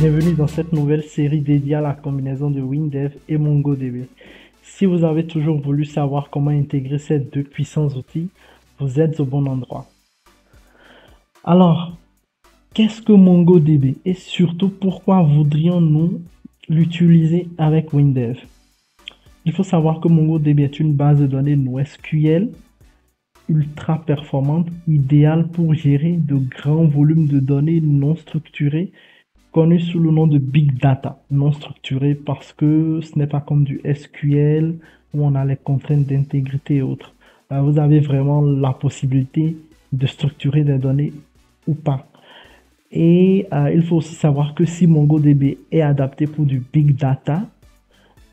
Bienvenue dans cette nouvelle série dédiée à la combinaison de WinDev et MongoDB. Si vous avez toujours voulu savoir comment intégrer ces deux puissants outils, vous êtes au bon endroit. Alors, qu'est-ce que MongoDB et surtout pourquoi voudrions-nous l'utiliser avec WinDev? Il faut savoir que MongoDB est une base de données NoSQL ultra performante, idéale pour gérer de grands volumes de données non structurées connu sous le nom de Big Data, non structuré parce que ce n'est pas comme du SQL où on a les contraintes d'intégrité et autres. Vous avez vraiment la possibilité de structurer des données ou pas. Et il faut aussi savoir que si MongoDB est adapté pour du Big Data,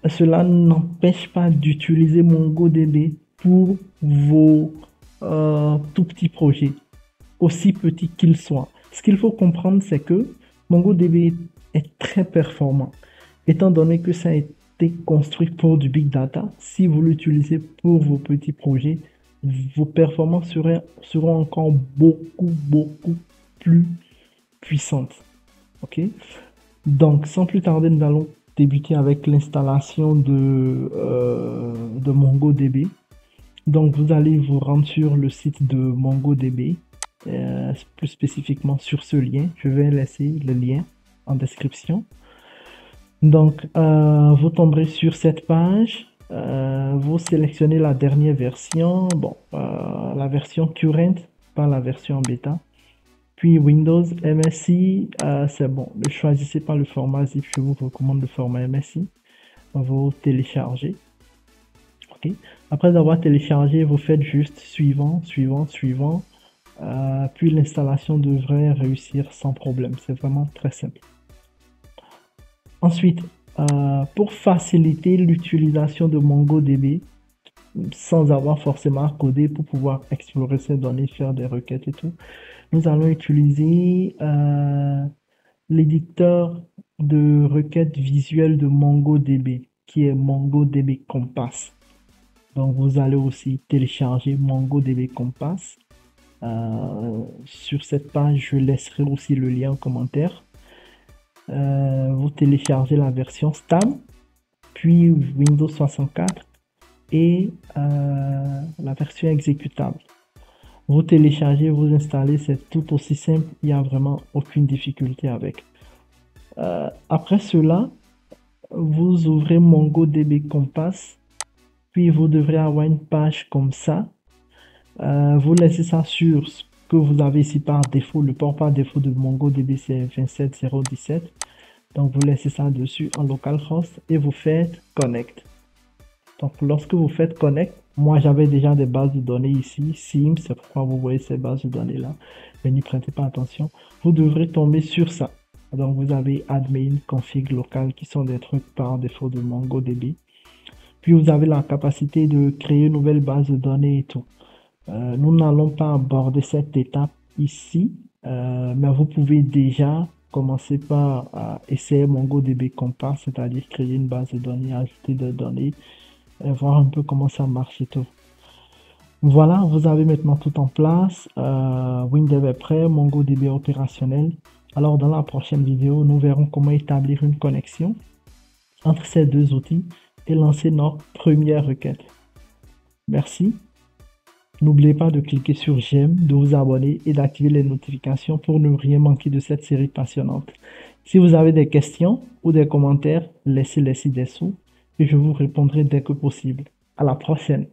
cela n'empêche pas d'utiliser MongoDB pour vos tout petits projets, aussi petits qu'ils soient. Ce qu'il faut comprendre, c'est que MongoDB est très performant, étant donné que ça a été construit pour du big data. Si vous l'utilisez pour vos petits projets, vos performances seront encore beaucoup plus puissantes. Ok? Donc, sans plus tarder, nous allons débuter avec l'installation de MongoDB. Donc, vous allez vous rendre sur le site de MongoDB. Plus spécifiquement sur ce lien. Je vais laisser le lien en description. Donc, vous tomberez sur cette page. Vous sélectionnez la dernière version. Bon, la version current, pas la version bêta. Puis Windows MSI, c'est bon. Ne choisissez pas le format zip. Je vous recommande le format MSI. Vous téléchargez. Ok. Après avoir téléchargé, vous faites juste suivant. Puis l'installation devrait réussir sans problème. C'est vraiment très simple. Ensuite, pour faciliter l'utilisation de MongoDB, sans avoir forcément à coder pour pouvoir explorer ces données, faire des requêtes et tout, nous allons utiliser l'éditeur de requêtes visuelles de MongoDB, qui est MongoDB Compass. Donc, vous allez aussi télécharger MongoDB Compass. Sur cette page, je laisserai aussi le lien en commentaire. Vous téléchargez la version stable, puis Windows 64 et la version exécutable. Vous téléchargez, vous installez, c'est tout aussi simple, il n'y a vraiment aucune difficulté avec. Après cela, vous ouvrez MongoDB Compass, puis vous devrez avoir une page comme ça. Vous laissez ça sur ce que vous avez ici par défaut. Le port par défaut de MongoDB, c'est 27017. Donc, vous laissez ça dessus en localhost et vous faites connect. Donc, lorsque vous faites connect, moi, j'avais déjà des bases de données ici. SIEM, c'est pourquoi vous voyez ces bases de données là. Mais n'y prêtez pas attention. Vous devrez tomber sur ça. Donc, vous avez admin, config local qui sont des trucs par défaut de MongoDB. Puis, vous avez la capacité de créer une nouvelle base de données et tout. Nous n'allons pas aborder cette étape ici, mais vous pouvez déjà commencer par essayer MongoDB Compass, c'est-à-dire créer une base de données, ajouter des données, et voir un peu comment ça marche et tout. Voilà, vous avez maintenant tout en place. WinDev est prêt, MongoDB est opérationnel. Alors dans la prochaine vidéo, nous verrons comment établir une connexion entre ces deux outils et lancer notre première requête. Merci. N'oubliez pas de cliquer sur j'aime, de vous abonner et d'activer les notifications pour ne rien manquer de cette série passionnante. Si vous avez des questions ou des commentaires, laissez-les ci-dessous et je vous répondrai dès que possible. À la prochaine!